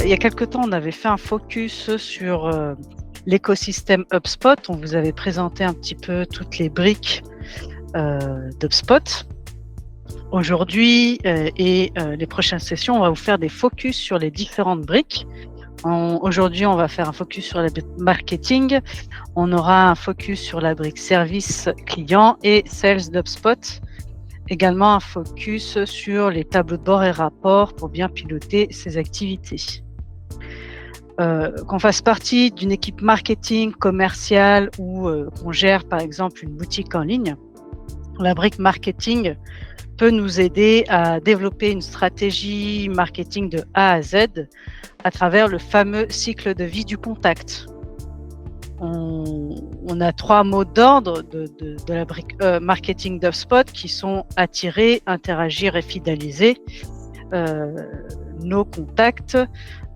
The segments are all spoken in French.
Il y a quelque temps, on avait fait un focus sur l'écosystème HubSpot. On vous avait présenté un petit peu toutes les briques d'HubSpot. Aujourd'hui et les prochaines sessions, on va vous faire des focus sur les différentes briques. Aujourd'hui, on va faire un focus sur la brique marketing. On aura un focus sur la brique service client et sales d'HubSpot. Également un focus sur les tableaux de bord et rapports pour bien piloter ses activités. Qu'on fasse partie d'une équipe marketing, commerciale ou qu'on gère par exemple une boutique en ligne, la brique marketing peut nous aider à développer une stratégie marketing de A à Z à travers le fameux cycle de vie du contact. On a 3 mots d'ordre de la brique marketing d'HubSpot qui sont attirer, interagir et fidéliser nos contacts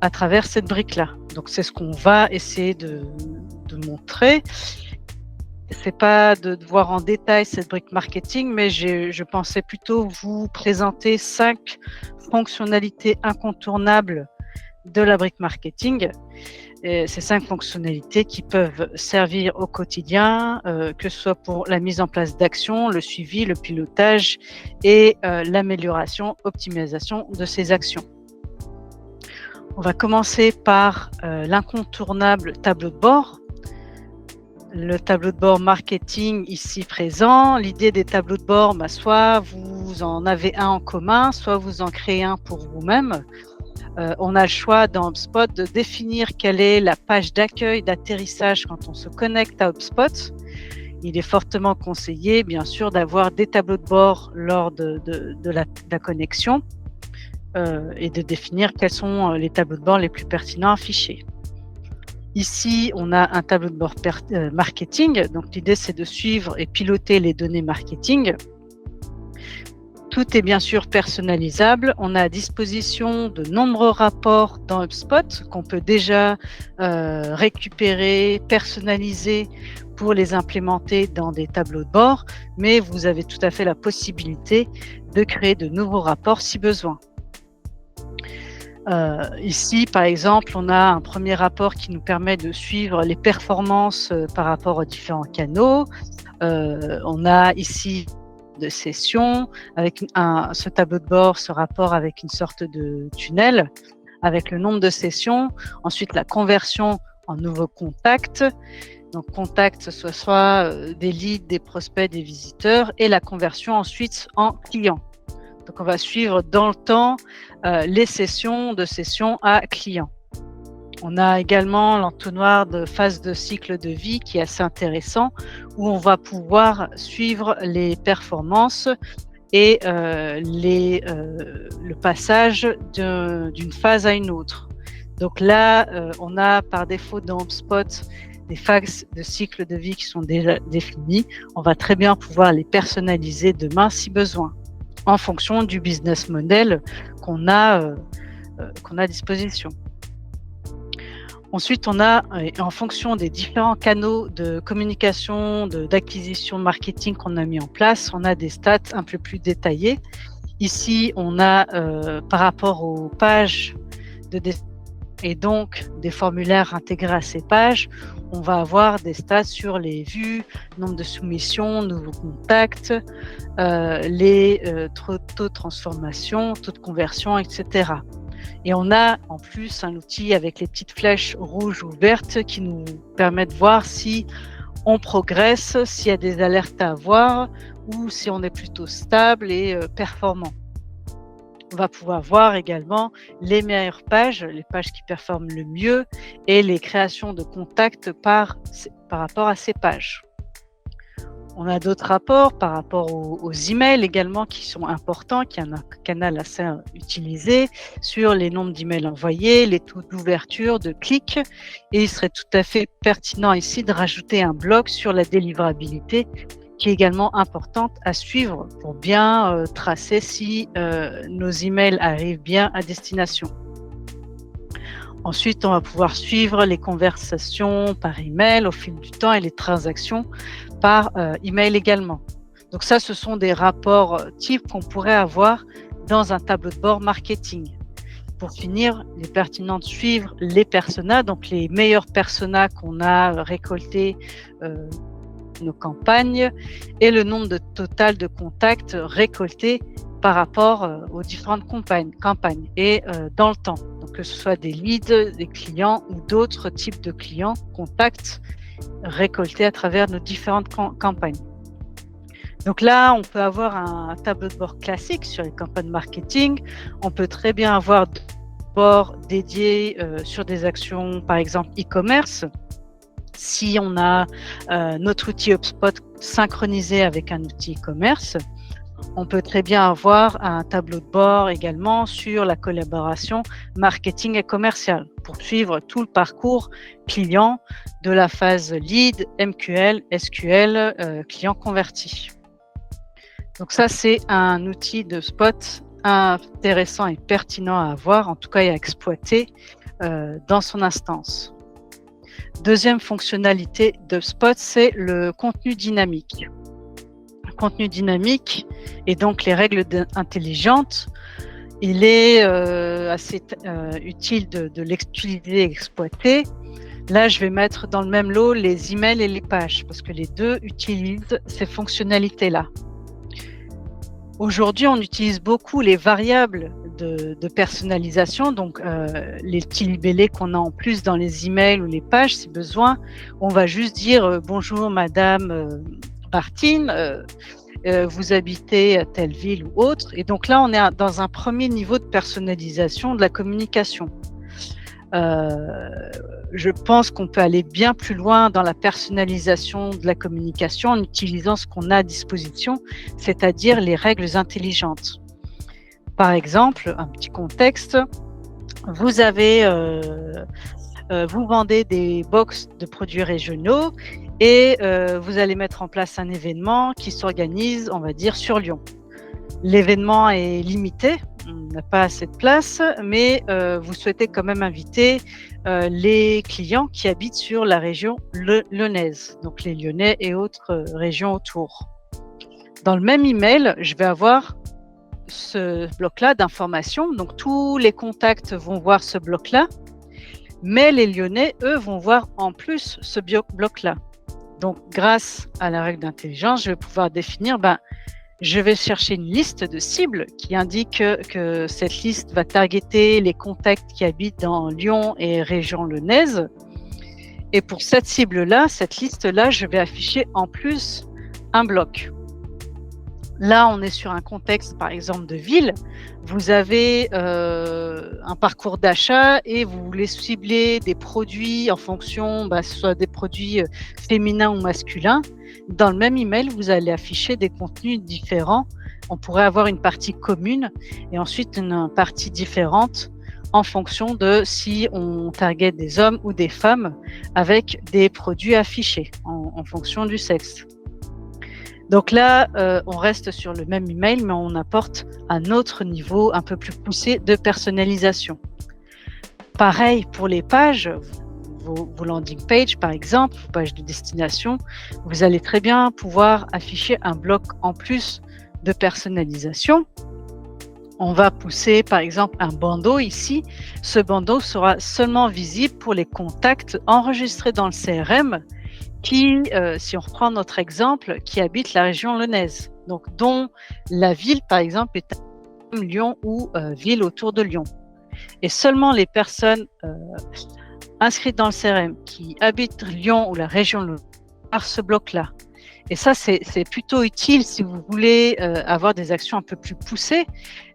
à travers cette brique-là. Donc c'est ce qu'on va essayer de montrer. C'est pas de voir en détail cette brique marketing, mais je pensais plutôt vous présenter 5 fonctionnalités incontournables de la brique marketing. Et ces 5 fonctionnalités qui peuvent servir au quotidien, que ce soit pour la mise en place d'actions, le suivi, le pilotage et l'amélioration, optimisation de ces actions. On va commencer par l'incontournable tableau de bord. Le tableau de bord marketing ici présent. L'idée des tableaux de bord, soit vous en avez un en commun, soit vous en créez un pour vous-même. On a le choix dans HubSpot de définir quelle est la page d'accueil, d'atterrissage quand on se connecte à HubSpot. Il est fortement conseillé, bien sûr, d'avoir des tableaux de bord lors de la connexion et de définir quels sont les tableaux de bord les plus pertinents à afficher. Ici, on a un tableau de bord marketing. Donc, l'idée, c'est de suivre et piloter les données marketing. Tout est bien sûr personnalisable. On a à disposition de nombreux rapports dans HubSpot qu'on peut déjà récupérer, personnaliser pour les implémenter dans des tableaux de bord. Mais vous avez tout à fait la possibilité de créer de nouveaux rapports si besoin. Ici, par exemple, on a un premier rapport qui nous permet de suivre les performances par rapport aux différents canaux. On a ici de sessions avec ce tableau de bord, ce rapport avec une sorte de tunnel avec le nombre de sessions. Ensuite, la conversion en nouveaux contacts. Donc, contacts, soit des leads, des prospects, des visiteurs, et la conversion ensuite en clients. Donc, on va suivre dans le temps les sessions de session à client. On a également l'entonnoir de phase de cycle de vie qui est assez intéressant, où on va pouvoir suivre les performances et le passage d'une phase à une autre. Donc là, on a par défaut dans HubSpot des phases de cycle de vie qui sont déjà définies. On va très bien pouvoir les personnaliser demain si besoin, en fonction du business model qu'on a à disposition. Ensuite, on a, en fonction des différents canaux de communication, d'acquisition, de marketing qu'on a mis en place, on a des stats un peu plus détaillées. Ici, on a, par rapport aux pages et donc des formulaires intégrés à ces pages, on va avoir des stats sur les vues, nombre de soumissions, nouveaux contacts, les taux de transformation, taux de conversion, etc. Et on a en plus un outil avec les petites flèches rouges ou vertes qui nous permet de voir si on progresse, s'il y a des alertes à avoir ou si on est plutôt stable et performant. On va pouvoir voir également les meilleures pages, les pages qui performent le mieux et les créations de contacts par rapport à ces pages. On a d'autres rapports par rapport aux emails également qui sont importants, qui est un canal assez utilisé, sur les nombres d'emails envoyés, les taux d'ouverture, de clics. Et il serait tout à fait pertinent ici de rajouter un bloc sur la délivrabilité qui est également importante à suivre pour bien tracer si nos emails arrivent bien à destination. Ensuite, on va pouvoir suivre les conversations par email au fil du temps et les transactions par email également. Donc ça, ce sont des rapports types qu'on pourrait avoir dans un tableau de bord marketing. Pour finir, il est pertinent de suivre les personas, donc les meilleurs personas qu'on a récoltés nos campagnes et le nombre total de contacts récoltés par rapport aux différentes campagnes et dans le temps. Donc que ce soit des leads, des clients ou d'autres types de clients, contacts récoltés à travers nos différentes campagnes. Donc là, on peut avoir un tableau de bord classique sur les campagnes marketing. On peut très bien avoir des bords dédiés sur des actions, par exemple e-commerce. Si on a notre outil HubSpot synchronisé avec un outil e-commerce, on peut très bien avoir un tableau de bord également sur la collaboration marketing et commercial pour suivre tout le parcours client de la phase lead, MQL, SQL, client converti. Donc ça, c'est un outil de spot intéressant et pertinent à avoir, en tout cas et à exploiter dans son instance. Deuxième fonctionnalité d'HubSpot, c'est le contenu dynamique. Le contenu dynamique et donc les règles intelligentes, il est assez utile de l'utiliser et exploiter. Là, je vais mettre dans le même lot les emails et les pages parce que les deux utilisent ces fonctionnalités-là. Aujourd'hui, on utilise beaucoup les variables de personnalisation, donc les petits libellés qu'on a en plus dans les emails ou les pages si besoin. On va juste dire bonjour Madame Martine, vous habitez à telle ville ou autre. Et donc là, on est dans un premier niveau de personnalisation de la communication. Je pense qu'on peut aller bien plus loin dans la personnalisation de la communication en utilisant ce qu'on a à disposition, c'est-à-dire les règles intelligentes. Par exemple, un petit contexte, vous vendez des box de produits régionaux et vous allez mettre en place un événement qui s'organise, on va dire, sur Lyon. L'événement est limité, on n'a pas assez de place, mais vous souhaitez quand même inviter les clients qui habitent sur la région lyonnaise, donc les Lyonnais et autres régions autour. Dans le même email, je vais avoir ce bloc-là d'informations, donc tous les contacts vont voir ce bloc-là, mais les Lyonnais, eux, vont voir en plus ce bloc-là. Donc, grâce à la règle d'intelligence, je vais pouvoir définir, je vais chercher une liste de cibles qui indique que cette liste va targeter les contacts qui habitent dans Lyon et région lyonnaise. Et pour cette cible-là, cette liste-là, je vais afficher en plus un bloc. Là, on est sur un contexte, par exemple, de ville. Vous avez un parcours d'achat et vous voulez cibler des produits en fonction, soit des produits féminins ou masculins. Dans le même email, vous allez afficher des contenus différents. On pourrait avoir une partie commune et ensuite une partie différente en fonction de si on target des hommes ou des femmes avec des produits affichés en fonction du sexe. Donc là, on reste sur le même email, mais on apporte un autre niveau un peu plus poussé de personnalisation. Pareil pour les pages, vos landing pages par exemple, vos pages de destination, vous allez très bien pouvoir afficher un bloc en plus de personnalisation. On va pousser par exemple un bandeau ici. Ce bandeau sera seulement visible pour les contacts enregistrés dans le CRM qui, si on reprend notre exemple, qui habitent la région lyonnaise, donc dont la ville par exemple est à Lyon ou ville autour de Lyon. Et seulement les personnes inscrites dans le CRM qui habitent Lyon ou la région lyonnaise par ce bloc-là. Et ça, c'est plutôt utile si vous voulez avoir des actions un peu plus poussées.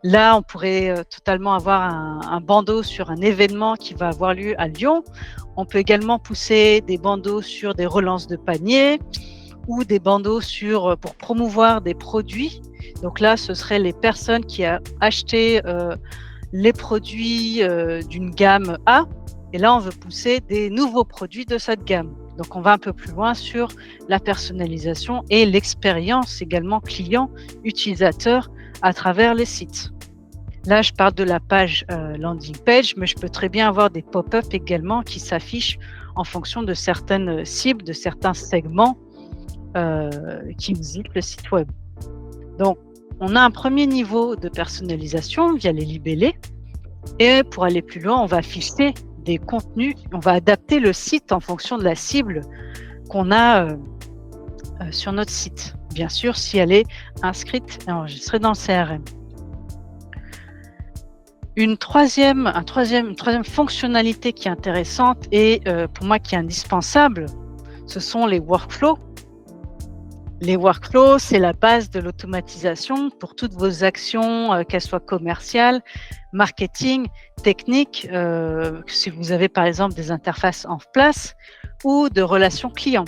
Là, on pourrait totalement avoir un bandeau sur un événement qui va avoir lieu à Lyon. On peut également pousser des bandeaux sur des relances de panier ou des bandeaux pour promouvoir des produits. Donc là, ce seraient les personnes qui ont acheté les produits d'une gamme A. Et là, on veut pousser des nouveaux produits de cette gamme. Donc, on va un peu plus loin sur la personnalisation et l'expérience également client, utilisateur à travers les sites. Là, je parle de la page landing page, mais je peux très bien avoir des pop-up également qui s'affichent en fonction de certaines cibles, de certains segments qui visitent le site web. Donc, on a un premier niveau de personnalisation via les libellés. Et pour aller plus loin, on va afficher des contenus, on va adapter le site en fonction de la cible qu'on a sur notre site. Bien sûr, si elle est inscrite et enregistrée dans le CRM. Une troisième fonctionnalité qui est intéressante et pour moi qui est indispensable, ce sont les workflows. Les workflows, c'est la base de l'automatisation pour toutes vos actions, qu'elles soient commerciales, marketing, techniques, si vous avez par exemple des interfaces en place ou de relations clients.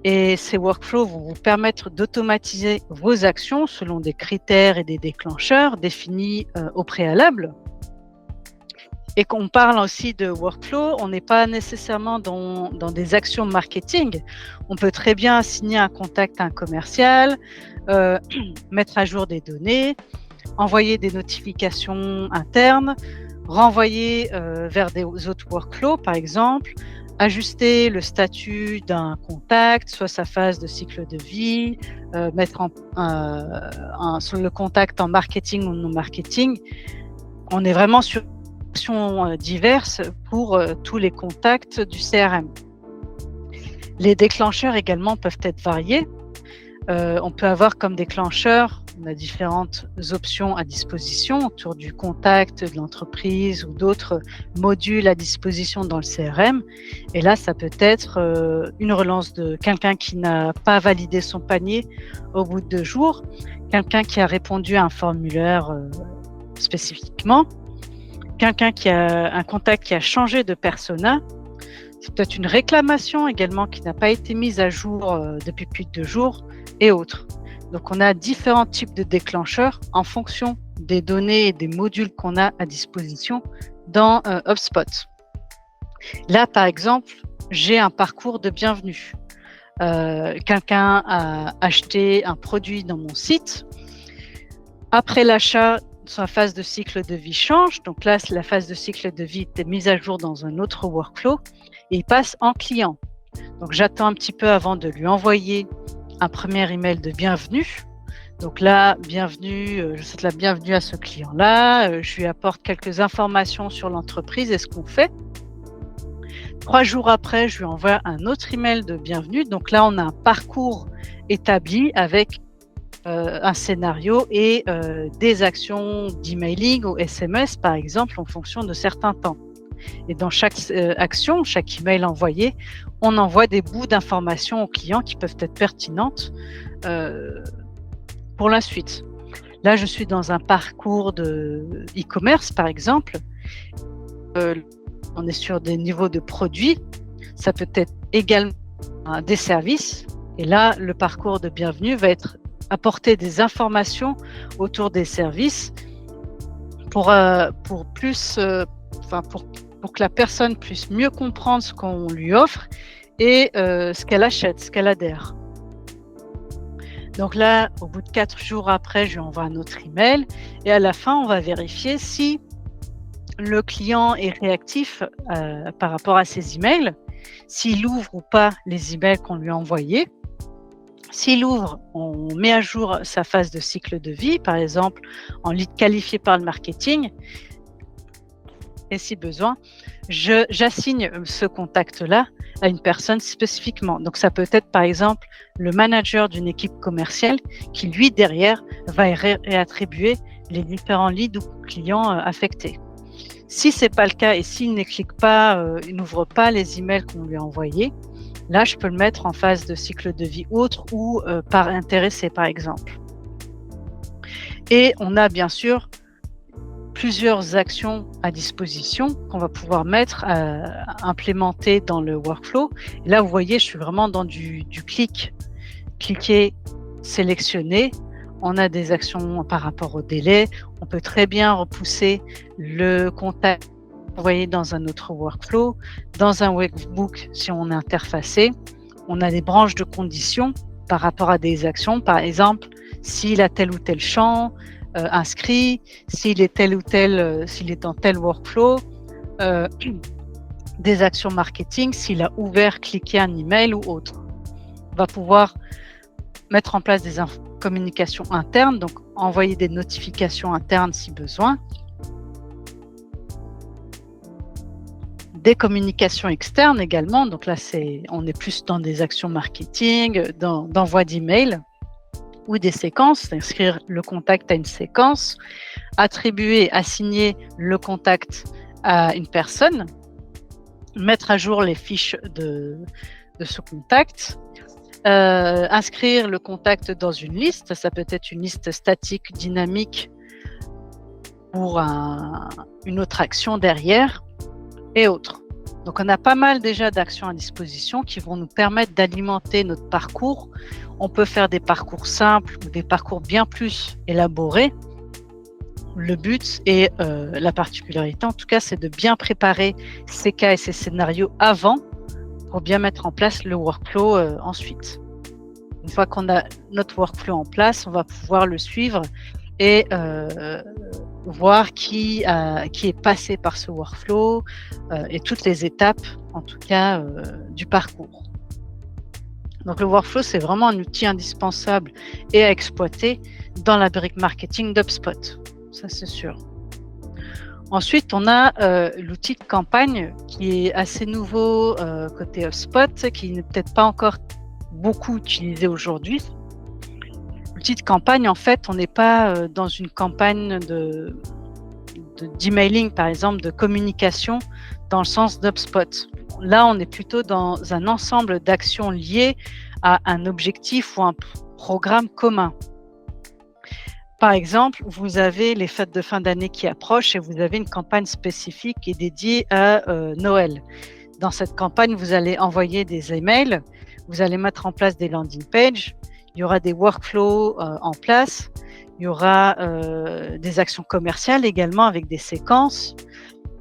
Et ces workflows vont vous permettre d'automatiser vos actions selon des critères et des déclencheurs définis au préalable. Et quand on parle aussi de workflow, on n'est pas nécessairement dans des actions marketing. On peut très bien assigner un contact à un commercial, mettre à jour des données, envoyer des notifications internes, renvoyer vers des autres workflows, par exemple, ajuster le statut d'un contact, soit sa phase de cycle de vie, mettre sur le contact en marketing ou non marketing. On est vraiment sur diverses pour tous les contacts du CRM. Les déclencheurs également peuvent être variés. On peut avoir comme déclencheur, on a différentes options à disposition autour du contact de l'entreprise ou d'autres modules à disposition dans le CRM. Et là, ça peut être une relance de quelqu'un qui n'a pas validé son panier au bout de 2 jours, quelqu'un qui a répondu à un formulaire spécifiquement, quelqu'un qui a un contact qui a changé de persona. C'est peut-être une réclamation également qui n'a pas été mise à jour depuis plus de 2 jours et autres. Donc, on a différents types de déclencheurs en fonction des données et des modules qu'on a à disposition dans HubSpot. Là, par exemple, j'ai un parcours de bienvenue. Quelqu'un a acheté un produit dans mon site. Après l'achat, sa phase de cycle de vie change. Donc là, la phase de cycle de vie est mise à jour dans un autre workflow et il passe en client. Donc, j'attends un petit peu avant de lui envoyer un premier email de bienvenue. Donc là, bienvenue, je souhaite la bienvenue à ce client-là. Je lui apporte quelques informations sur l'entreprise et ce qu'on fait. 3 jours après, je lui envoie un autre email de bienvenue. Donc là, on a un parcours établi avec un scénario et des actions d'emailing ou SMS, par exemple, en fonction de certains temps. Et dans chaque action, chaque email envoyé, on envoie des bouts d'informations aux clients qui peuvent être pertinentes pour la suite. Là, je suis dans un parcours de e-commerce, par exemple. On est sur des niveaux de produits. Ça peut être également des services. Et là, le parcours de bienvenue va être apporter des informations autour des services pour que la personne puisse mieux comprendre ce qu'on lui offre et ce qu'elle achète, ce qu'elle adhère. Donc là, au bout de 4 jours après, je lui envoie un autre email et à la fin, on va vérifier si le client est réactif par rapport à ses emails, s'il ouvre ou pas les emails qu'on lui a envoyés. S'il ouvre, on met à jour sa phase de cycle de vie, par exemple en lead qualifié par le marketing. Et si besoin, j'assigne ce contact-là à une personne spécifiquement. Donc, ça peut être par exemple le manager d'une équipe commerciale qui, lui, derrière, va réattribuer les différents leads ou clients affectés. Si ce n'est pas le cas et s'il ne clique pas, il n'ouvre pas les emails qu'on lui a envoyés, là, je peux le mettre en phase de cycle de vie autre ou par intéressé, par exemple. Et on a bien sûr plusieurs actions à disposition qu'on va pouvoir mettre à implémenter dans le workflow. Et là, vous voyez, je suis vraiment dans du cliquer, sélectionner. On a des actions par rapport au délai. On peut très bien repousser le contact envoyé dans un autre workflow, dans un workbook si on est interfacé. On a des branches de conditions par rapport à des actions. Par exemple, s'il a tel ou tel champ inscrit, s'il est s'il est dans tel workflow, des actions marketing, s'il a ouvert, cliqué un email ou autre. On va pouvoir mettre en place des communications internes, donc envoyer des notifications internes si besoin. Des communications externes également, donc là on est plus dans des actions marketing, d'envoi d'email ou des séquences, inscrire le contact à une séquence, attribuer, assigner le contact à une personne, mettre à jour les fiches de ce contact, inscrire le contact dans une liste, ça peut être une liste statique, dynamique pour une autre action derrière et autres. Donc on a pas mal déjà d'actions à disposition qui vont nous permettre d'alimenter notre parcours. On peut faire des parcours simples ou des parcours bien plus élaborés. Le but et la particularité en tout cas, c'est de bien préparer ces cas et ces scénarios avant pour bien mettre en place le workflow ensuite. Une fois qu'on a notre workflow en place, on va pouvoir le suivre et voir qui est passé par ce workflow et toutes les étapes, en tout cas, du parcours. Donc, le workflow, c'est vraiment un outil indispensable et à exploiter dans la brique marketing d'HubSpot. Ça, c'est sûr. Ensuite, on a l'outil de campagne qui est assez nouveau côté HubSpot, qui n'est peut-être pas encore beaucoup utilisé aujourd'hui. L'outil de campagne, en fait, on n'est pas dans une campagne d'emailing, par exemple, de communication dans le sens d'HubSpot. Là, on est plutôt dans un ensemble d'actions liées à un objectif ou un programme commun. Par exemple, vous avez les fêtes de fin d'année qui approchent et vous avez une campagne spécifique qui est dédiée à Noël. Dans cette campagne, vous allez envoyer des emails, vous allez mettre en place des landing pages, il y aura des workflows en place, il y aura des actions commerciales également avec des séquences,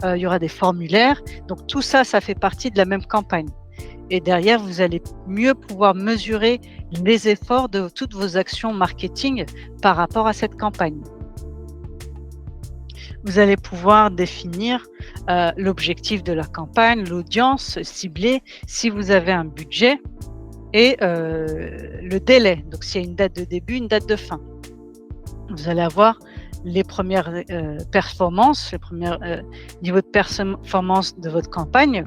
il y aura des formulaires. Donc tout ça, ça fait partie de la même campagne. Et derrière, vous allez mieux pouvoir mesurer les efforts de toutes vos actions marketing par rapport à cette campagne. Vous allez pouvoir définir l'objectif de la campagne, l'audience ciblée, si vous avez un budget et le délai. Donc, s'il y a une date de début, une date de fin. Vous allez avoir les premières performances, les premiers niveaux de performance de votre campagne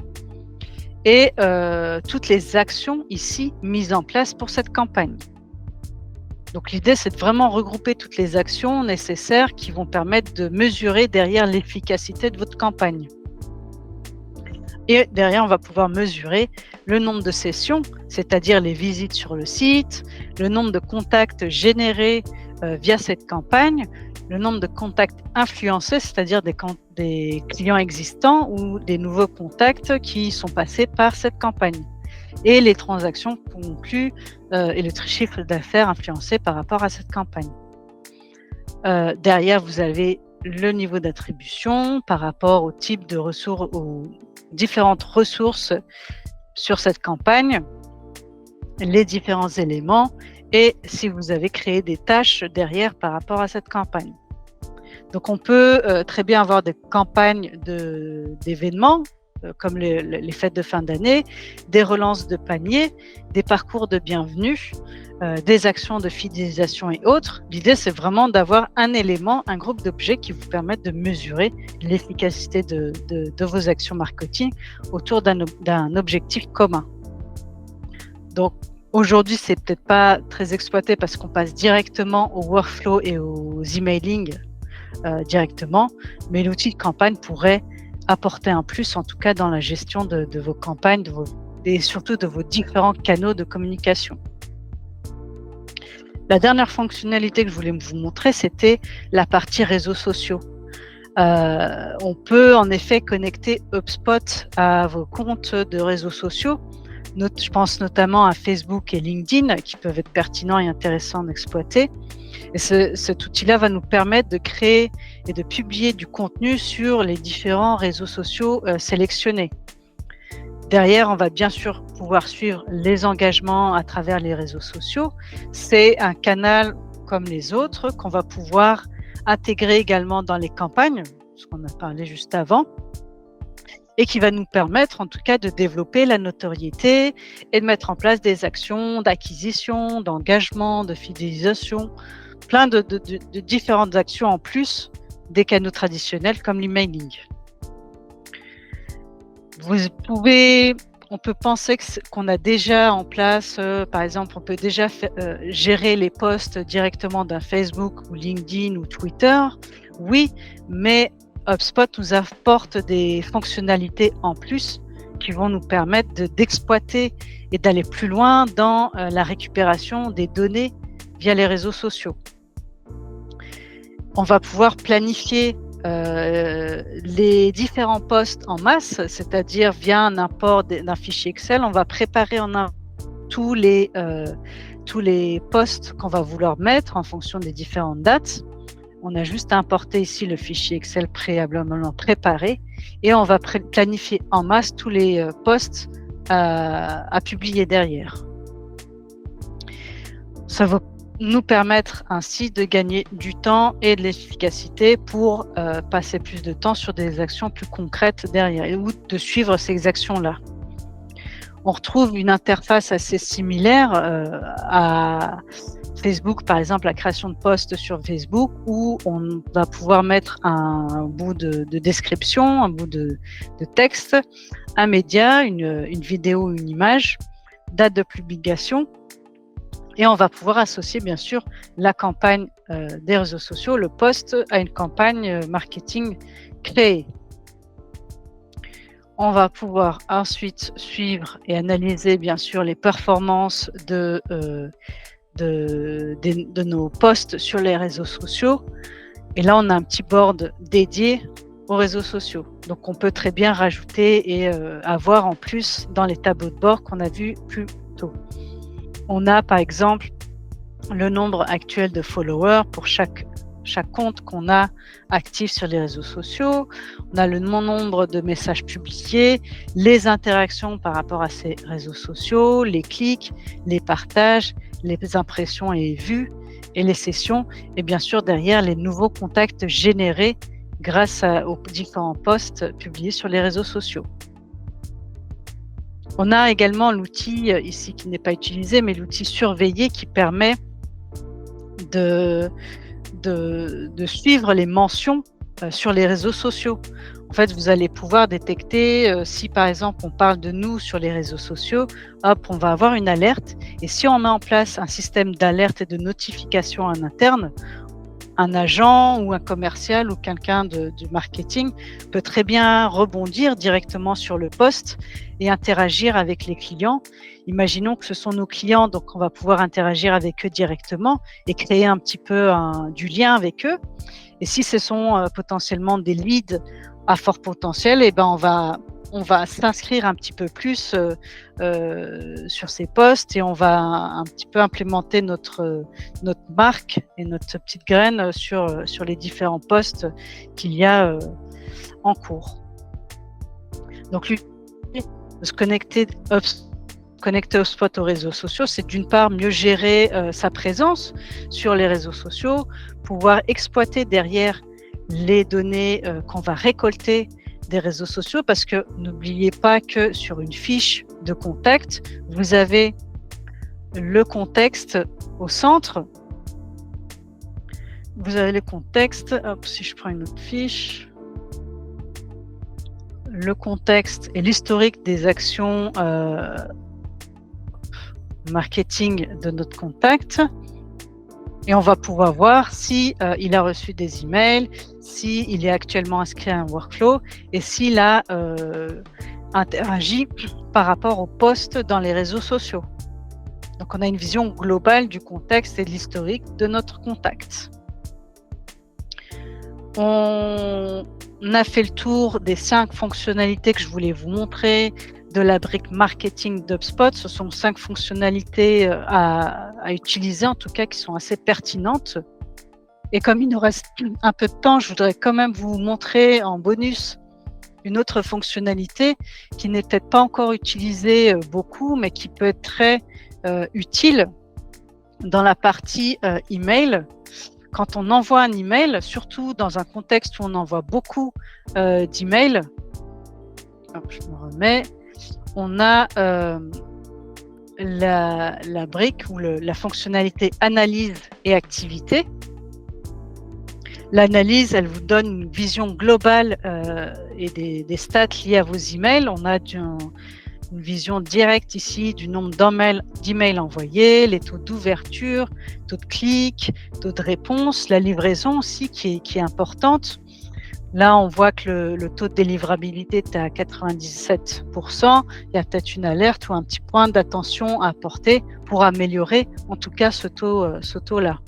et toutes les actions ici mises en place pour cette campagne. Donc l'idée, c'est de vraiment regrouper toutes les actions nécessaires qui vont permettre de mesurer derrière l'efficacité de votre campagne. Et derrière, on va pouvoir mesurer le nombre de sessions, c'est-à-dire les visites sur le site, le nombre de contacts générés via cette campagne, le nombre de contacts influencés, c'est-à-dire des clients existants ou des nouveaux contacts qui sont passés par cette campagne, et les transactions conclues et le chiffre d'affaires influencé par rapport à cette campagne. Derrière, vous avez le niveau d'attribution par rapport au type de ressources, aux différentes ressources sur cette campagne, les différents éléments et si vous avez créé des tâches derrière par rapport à cette campagne. Donc on peut très bien avoir des campagnes d'événements comme les fêtes de fin d'année, des relances de panier, des parcours de bienvenue, des actions de fidélisation et autres. L'idée, c'est vraiment d'avoir un élément, un groupe d'objets qui vous permettent de mesurer l'efficacité de vos actions marketing autour d'un objectif commun. Donc, aujourd'hui, c'est peut-être pas très exploité parce qu'on passe directement au workflow et aux emailing directement, mais l'outil de campagne pourrait apporter un plus, en tout cas dans la gestion de vos campagnes et surtout de vos différents canaux de communication. La dernière fonctionnalité que je voulais vous montrer, c'était la partie réseaux sociaux. On peut en effet connecter HubSpot à vos comptes de réseaux sociaux. Je pense notamment à Facebook et LinkedIn qui peuvent être pertinents et intéressants d'exploiter. Et cet outil-là va nous permettre de créer et de publier du contenu sur les différents réseaux sociaux sélectionnés. Derrière, on va bien sûr pouvoir suivre les engagements à travers les réseaux sociaux. C'est un canal comme les autres qu'on va pouvoir intégrer également dans les campagnes, ce qu'on a parlé juste avant, et qui va nous permettre en tout cas de développer la notoriété et de mettre en place des actions d'acquisition, d'engagement, de fidélisation, plein de différentes actions en plus des canaux traditionnels comme l'emailing. On peut penser qu'on a déjà en place, par exemple, on peut déjà gérer les posts directement d'un Facebook ou LinkedIn ou Twitter. Oui, mais HubSpot nous apporte des fonctionnalités en plus qui vont nous permettre d'exploiter et d'aller plus loin dans la récupération des données via les réseaux sociaux. On va pouvoir planifier les différents posts en masse, c'est-à-dire via un import d'un fichier Excel, on va préparer tous les posts qu'on va vouloir mettre en fonction des différentes dates. On a juste à importer ici le fichier Excel préalablement préparé et on va planifier en masse tous les posts à publier derrière. Ça va nous permettre ainsi de gagner du temps et de l'efficacité pour passer plus de temps sur des actions plus concrètes derrière ou de suivre ces actions-là. On retrouve une interface assez similaire à Facebook, par exemple, la création de posts sur Facebook où on va pouvoir mettre un bout de description, un bout de texte, un média, une vidéo, une image, date de publication. Et on va pouvoir associer bien sûr la campagne des réseaux sociaux, le post, à une campagne marketing créée. On va pouvoir ensuite suivre et analyser bien sûr les performances de nos posts sur les réseaux sociaux. Et là, on a un petit board dédié aux réseaux sociaux. Donc, on peut très bien rajouter et avoir en plus dans les tableaux de bord qu'on a vus plus tôt. On a par exemple le nombre actuel de followers pour chaque compte qu'on a actif sur les réseaux sociaux. On a le nombre de messages publiés, les interactions par rapport à ces réseaux sociaux, les clics, les partages, les impressions et vues et les sessions. Et bien sûr, derrière, les nouveaux contacts générés grâce aux différents posts publiés sur les réseaux sociaux. On a également l'outil ici qui n'est pas utilisé, mais l'outil surveiller qui permet de suivre les mentions sur les réseaux sociaux. En fait, vous allez pouvoir détecter si par exemple on parle de nous sur les réseaux sociaux, hop, on va avoir une alerte. Et si on met en place un système d'alerte et de notification en interne, un agent ou un commercial ou quelqu'un du marketing peut très bien rebondir directement sur le post et interagir avec les clients. Imaginons que ce sont nos clients, donc on va pouvoir interagir avec eux directement et créer un petit peu du lien avec eux. Et si ce sont potentiellement des leads à fort potentiel, eh ben on va s'inscrire un petit peu plus sur ces posts et on va un petit peu implémenter notre marque et notre petite graine sur les différents posts qu'il y a en cours. Donc, se connecter HubSpot aux réseaux sociaux, c'est d'une part mieux gérer sa présence sur les réseaux sociaux, pouvoir exploiter derrière les données qu'on va récolter des réseaux sociaux, parce que n'oubliez pas que sur une fiche de contact, vous avez le contexte au centre. Vous avez le contexte, hop, si je prends une autre fiche, le contexte et l'historique des actions marketing de notre contact. Et on va pouvoir voir si il a reçu des emails, s'il est actuellement inscrit à un workflow et s'il a interagi par rapport aux posts dans les réseaux sociaux. Donc, on a une vision globale du contexte et de l'historique de notre contact. On a fait le tour des 5 fonctionnalités que je voulais vous montrer de la brique marketing d'HubSpot. Ce sont 5 fonctionnalités à utiliser, en tout cas, qui sont assez pertinentes. Et comme il nous reste un peu de temps, je voudrais quand même vous montrer en bonus une autre fonctionnalité qui n'est peut-être pas encore utilisée beaucoup, mais qui peut être très utile dans la partie email. Quand on envoie un email, surtout dans un contexte où on envoie beaucoup d'emails, je me remets, on a la brique ou la fonctionnalité analyse et activité. L'analyse, elle vous donne une vision globale et des stats liées à vos emails. On a une vision directe ici du nombre d'emails envoyés, les taux d'ouverture, taux de clics, taux de réponse, la livraison aussi qui est importante. Là, on voit que le taux de délivrabilité est à 97%. Il y a peut-être une alerte ou un petit point d'attention à apporter pour améliorer en tout cas ce taux-là.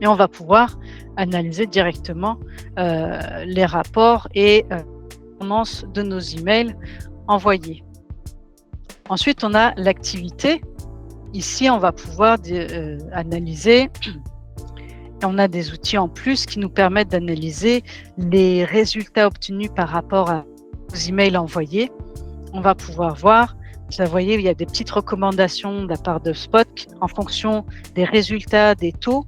Et on va pouvoir analyser directement les rapports et performances de nos emails envoyés. Ensuite, on a l'activité. Ici, on va pouvoir analyser. On a des outils en plus qui nous permettent d'analyser les résultats obtenus par rapport aux emails envoyés. On va pouvoir voir, vous voyez, il y a des petites recommandations de la part de HubSpot en fonction des résultats des taux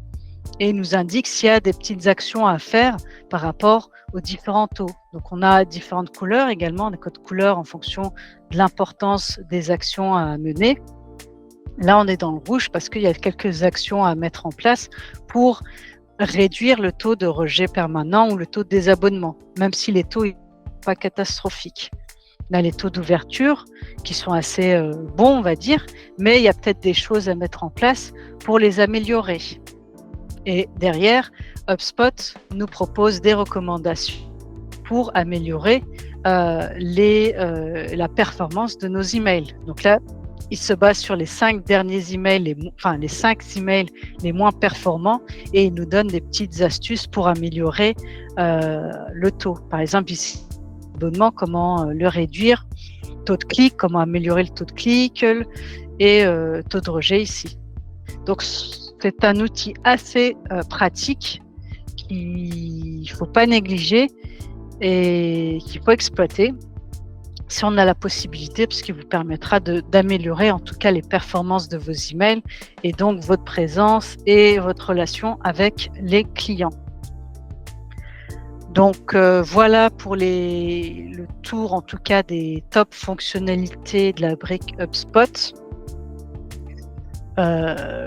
et il nous indique s'il y a des petites actions à faire par rapport aux différents taux. Donc, on a différentes couleurs également, des codes couleurs en fonction de l'importance des actions à mener. Là, on est dans le rouge parce qu'il y a quelques actions à mettre en place pour réduire le taux de rejet permanent ou le taux de désabonnement, même si les taux ne sont pas catastrophiques. On a les taux d'ouverture qui sont assez bons, on va dire, mais il y a peut-être des choses à mettre en place pour les améliorer. Et derrière, HubSpot nous propose des recommandations pour améliorer la performance de nos emails. Donc là, il se base sur les 5 derniers emails, les 5 emails les moins performants et il nous donne des petites astuces pour améliorer le taux. Par exemple, ici, l'abonnement, comment le réduire, taux de clic, comment améliorer le taux de clic et taux de rejet ici. Donc, c'est un outil assez pratique qu'il ne faut pas négliger et qu'il faut exploiter si on a la possibilité, parce qu'il vous permettra d'améliorer en tout cas les performances de vos emails et donc votre présence et votre relation avec les clients. Donc voilà pour le tour en tout cas des top fonctionnalités de la brique HubSpot.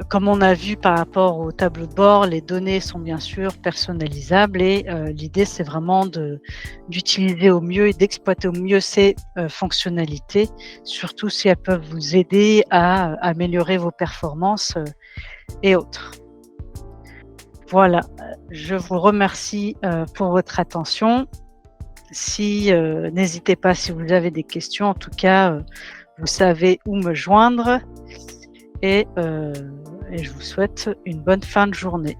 Comme on a vu par rapport au tableau de bord, les données sont bien sûr personnalisables et l'idée c'est vraiment d'utiliser au mieux et d'exploiter au mieux ces fonctionnalités, surtout si elles peuvent vous aider à améliorer vos performances et autres. Voilà, je vous remercie pour votre attention. N'hésitez pas si vous avez des questions, en tout cas, vous savez où me joindre. Et je vous souhaite une bonne fin de journée.